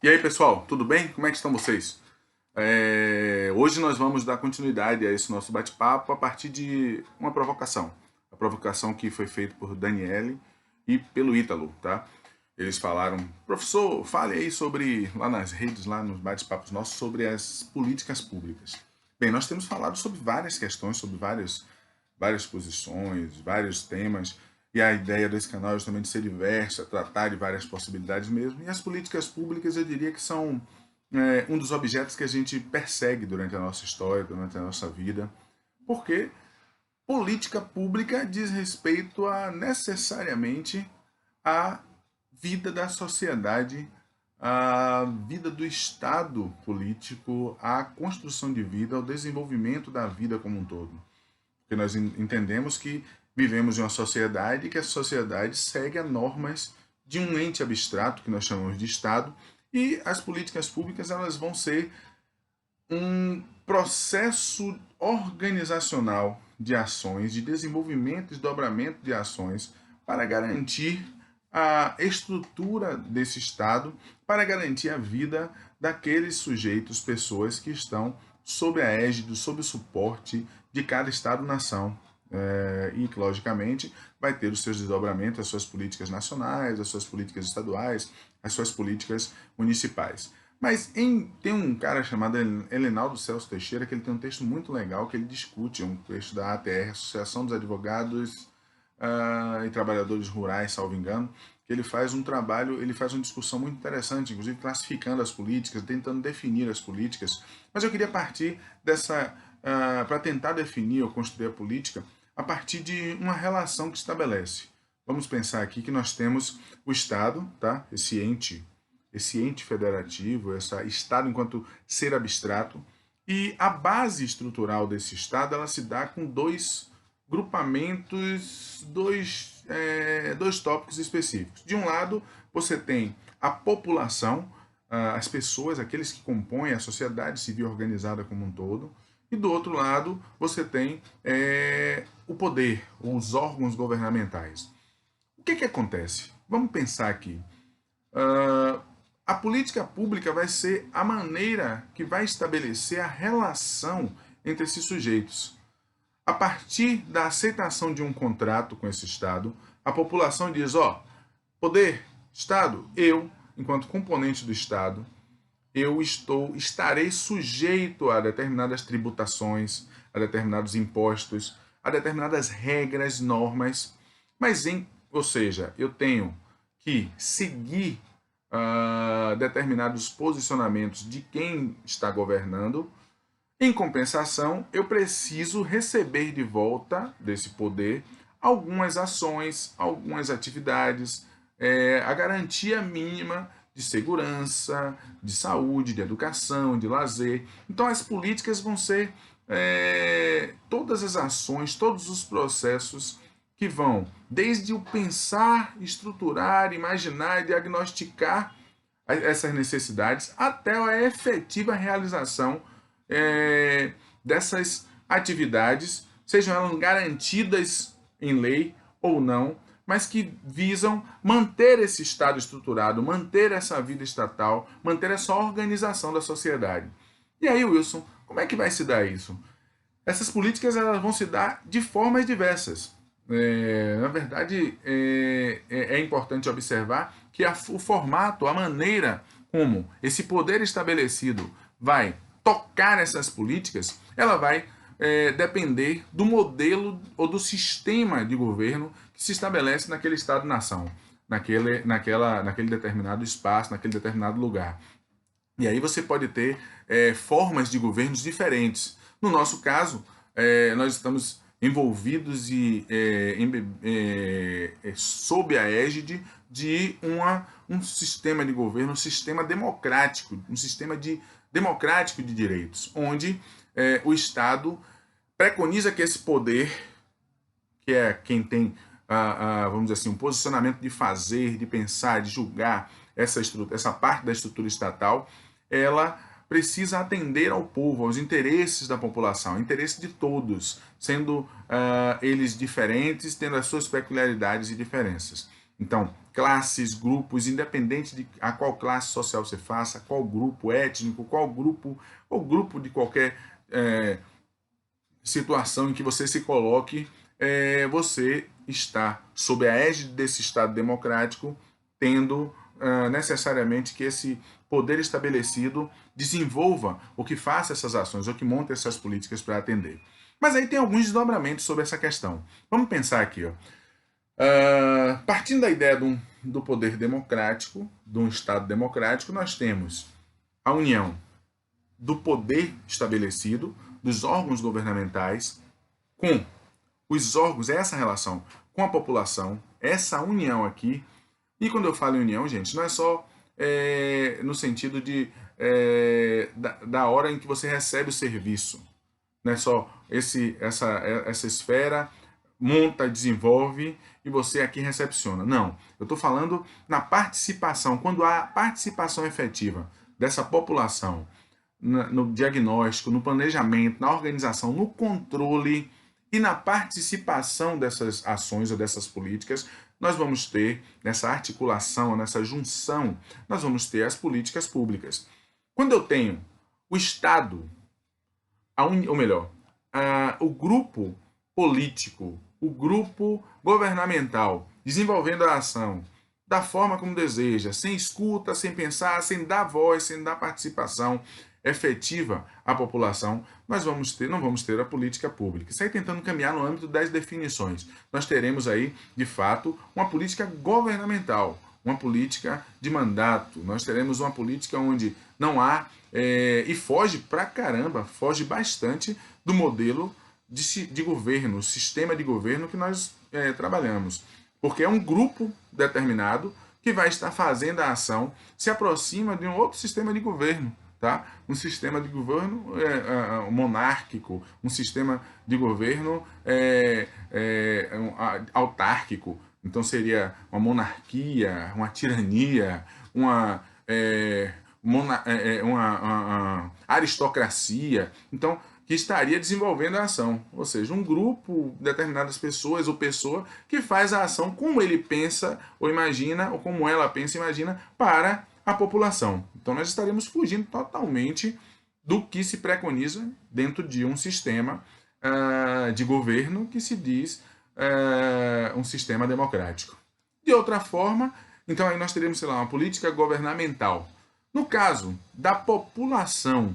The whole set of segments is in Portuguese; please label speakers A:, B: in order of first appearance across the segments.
A: E aí, pessoal, tudo bem? Como é que estão vocês? Hoje nós vamos dar continuidade a esse nosso bate-papo a partir de uma provocação. A provocação que foi feita por Daniele e pelo Ítalo, tá? Eles falaram, professor, fale aí sobre, lá nas redes, lá nos bate-papos nossos, sobre as políticas públicas. Bem, nós temos falado sobre várias questões, sobre várias posições, vários temas, e a ideia desse canal é justamente ser diversa, tratar de várias possibilidades mesmo. E as políticas públicas, eu diria que são um dos objetos que a gente persegue durante a nossa história, durante a nossa vida, porque política pública diz respeito a necessariamente a vida da sociedade, a vida do Estado político, a construção de vida, o desenvolvimento da vida como um todo. Porque nós entendemos que vivemos em uma sociedade e que a sociedade segue as normas de um ente abstrato, que nós chamamos de Estado, e as políticas públicas elas vão ser um processo organizacional de ações, de desenvolvimento e desdobramento de ações para garantir a estrutura desse Estado, para garantir a vida daqueles sujeitos, pessoas que estão sob a égide, sob o suporte de cada Estado-nação. E que, logicamente, vai ter os seus desdobramentos, as suas políticas nacionais, as suas políticas estaduais, as suas políticas municipais. Mas tem um cara chamado Elenaldo Celso Teixeira, que ele tem um texto muito legal que ele discute, um texto da ATR, Associação dos Advogados e Trabalhadores Rurais, salvo engano, que ele faz um trabalho, ele faz uma discussão muito interessante, inclusive classificando as políticas, tentando definir as políticas. Mas eu queria partir dessa, para tentar definir ou construir a política, a partir de uma relação que estabelece. Vamos pensar aqui que nós temos o Estado, tá? Esse ente federativo, esse Estado enquanto ser abstrato, e a base estrutural desse Estado ela se dá com dois grupamentos, dois tópicos específicos. De um lado, você tem a população, as pessoas, aqueles que compõem a sociedade civil organizada como um todo, e do outro lado, você tem o poder, os órgãos governamentais. O que acontece? Vamos pensar aqui. A política pública vai ser a maneira que vai estabelecer a relação entre esses sujeitos. A partir da aceitação de um contrato com esse Estado, a população diz, poder, Estado, eu, enquanto componente do Estado, estarei sujeito a determinadas tributações, a determinados impostos, a determinadas regras, normas, ou seja, eu tenho que seguir determinados posicionamentos de quem está governando. Em compensação, eu preciso receber de volta desse poder algumas ações, algumas atividades, a garantia mínima de segurança, de saúde, de educação, de lazer. Então as políticas vão ser todas as ações, todos os processos que vão desde o pensar, estruturar, imaginar e diagnosticar essas necessidades até a efetiva realização dessas atividades, sejam elas garantidas em lei ou não, mas que visam manter esse Estado estruturado, manter essa vida estatal, manter essa organização da sociedade. E aí, Wilson, como é que vai se dar isso? Essas políticas elas vão se dar de formas diversas. Na verdade, é importante observar que o formato, a maneira como esse poder estabelecido vai tocar essas políticas, ela vai depender do modelo ou do sistema de governo que se estabelece naquele Estado-nação, naquele determinado espaço, naquele determinado lugar. E aí você pode ter formas de governos diferentes. No nosso caso, nós estamos envolvidos sob a égide de um sistema de governo, um sistema democrático, um sistema democrático de direitos, onde o Estado preconiza que esse poder, que é quem tem, vamos dizer assim, um posicionamento de fazer, de pensar, de julgar essa parte da estrutura estatal, ela precisa atender ao povo, aos interesses da população, ao interesse de todos, sendo eles diferentes, tendo as suas peculiaridades e diferenças. Então, classes, grupos, independente de a qual classe social você faça, qual grupo étnico, qual grupo, ou grupo de qualquer situação em que você se coloque, você está sob a égide desse Estado democrático, tendo necessariamente que esse poder estabelecido desenvolva ou que faça essas ações, ou que monte essas políticas para atender. Mas aí tem alguns desdobramentos sobre essa questão. Vamos pensar aqui, ó. Partindo da ideia do poder democrático, de um Estado democrático, nós temos a união do poder estabelecido, dos órgãos governamentais, com os órgãos, essa relação com a população, essa união aqui. E quando eu falo em união, gente, não é só no sentido da hora em que você recebe o serviço. Não é só essa esfera monta, desenvolve e você aqui recepciona. Não, eu estou falando na participação, quando há participação efetiva dessa população no diagnóstico, no planejamento, na organização, no controle e na participação dessas ações ou dessas políticas, nós vamos ter, nessa articulação, nessa junção, nós vamos ter as políticas públicas. Quando eu tenho o Estado, ou melhor, o grupo político, o grupo governamental, desenvolvendo a ação da forma como deseja, sem escuta, sem pensar, sem dar voz, sem dar participação efetiva à população, nós não vamos ter a política pública. Isso aí tentando caminhar no âmbito das definições. Nós teremos aí, de fato, uma política governamental, uma política de mandato. Nós teremos uma política onde não há, e foge pra caramba, foge bastante do modelo de governo, o sistema de governo que nós trabalhamos. Porque é um grupo determinado que vai estar fazendo a ação, se aproxima de um outro sistema de governo. Tá? Um sistema de governo monárquico, um sistema de governo autárquico. Então seria uma monarquia, uma tirania, uma aristocracia. Então, que estaria desenvolvendo a ação, ou seja, um grupo, determinadas pessoas ou pessoa que faz a ação como ele pensa ou imagina, ou como ela pensa e imagina para a população. Então nós estaríamos fugindo totalmente do que se preconiza dentro de um sistema de governo que se diz um sistema democrático. De outra forma, então aí nós teríamos, sei lá, uma política governamental. No caso da população,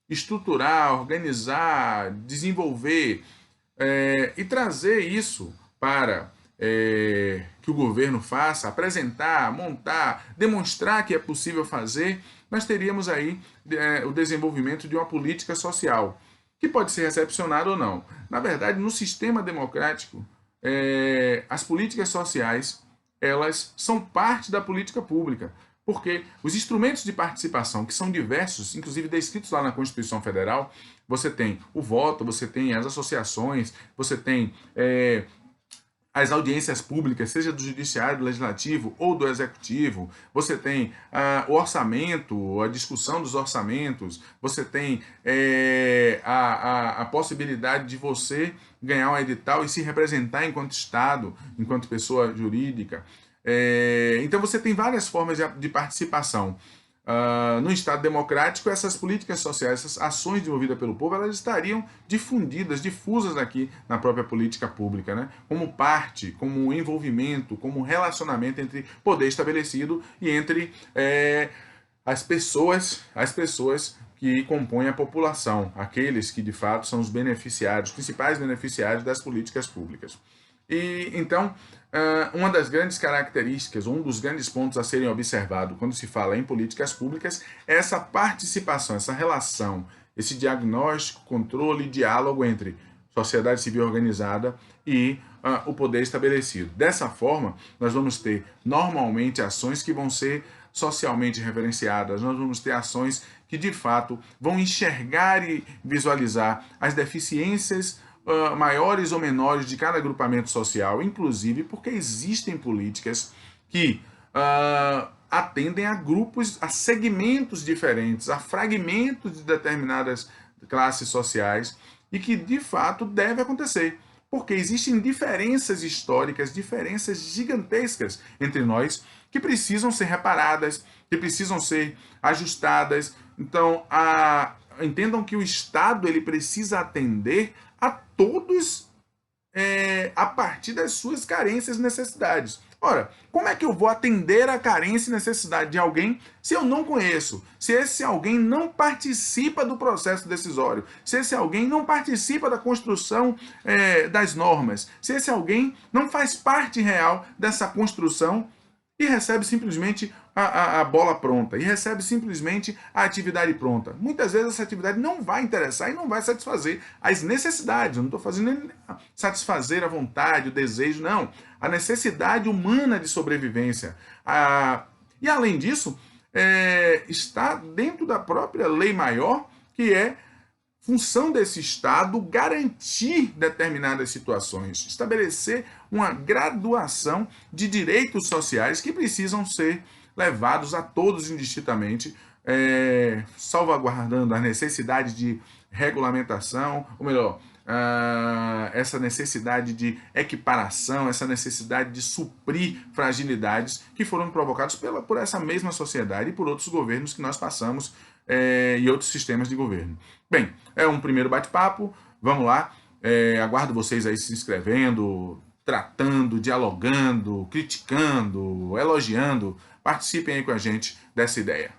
A: estruturar, organizar, desenvolver e trazer isso para que o governo faça, apresentar, montar, demonstrar que é possível fazer, nós teríamos aí o desenvolvimento de uma política social, que pode ser recepcionada ou não. Na verdade, no sistema democrático, as políticas sociais, elas são parte da política pública, porque os instrumentos de participação, que são diversos, inclusive descritos lá na Constituição Federal, você tem o voto, você tem as associações, você tem as audiências públicas, seja do judiciário, do legislativo ou do executivo, você tem o orçamento, a discussão dos orçamentos, você tem a possibilidade de você ganhar um edital e se representar enquanto Estado, enquanto pessoa jurídica. Então você tem várias formas de participação. No Estado democrático, essas políticas sociais, essas ações desenvolvidas pelo povo, elas estariam difusas aqui na própria política pública, né? Como parte, como envolvimento, como relacionamento entre poder estabelecido e entre as pessoas que compõem a população, aqueles que de fato são os beneficiários, os principais beneficiários das políticas públicas. E então, uma das grandes características, um dos grandes pontos a serem observados quando se fala em políticas públicas é essa participação, essa relação, esse diagnóstico, controle e diálogo entre sociedade civil organizada e o poder estabelecido. Dessa forma, nós vamos ter normalmente ações que vão ser socialmente referenciadas, nós vamos ter ações que de fato vão enxergar e visualizar as deficiências maiores ou menores de cada agrupamento social, inclusive porque existem políticas que atendem a grupos, a segmentos diferentes, a fragmentos de determinadas classes sociais e que de fato deve acontecer. Porque existem diferenças históricas, diferenças gigantescas entre nós que precisam ser reparadas, que precisam ser ajustadas. Então, entendam que o Estado ele precisa atender a todos a partir das suas carências e necessidades. Ora, como é que eu vou atender a carência e necessidade de alguém se eu não conheço? Se esse alguém não participa do processo decisório? Se esse alguém não participa da construção das normas? Se esse alguém não faz parte real dessa construção e recebe simplesmente a bola pronta, e recebe simplesmente a atividade pronta. Muitas vezes essa atividade não vai interessar e não vai satisfazer as necessidades. Eu não estou fazendo satisfazer a vontade, o desejo, não. A necessidade humana de sobrevivência. E além disso, está dentro da própria lei maior, que é função desse Estado garantir determinadas situações, estabelecer uma graduação de direitos sociais que precisam ser levados a todos indistintamente, salvaguardando a necessidade de regulamentação, ou melhor, essa necessidade de equiparação, essa necessidade de suprir fragilidades que foram provocadas por essa mesma sociedade e por outros governos que nós passamos e outros sistemas de governo. Bem, é um primeiro bate-papo, vamos lá, aguardo vocês aí se inscrevendo, tratando, dialogando, criticando, elogiando, participem aí com a gente dessa ideia.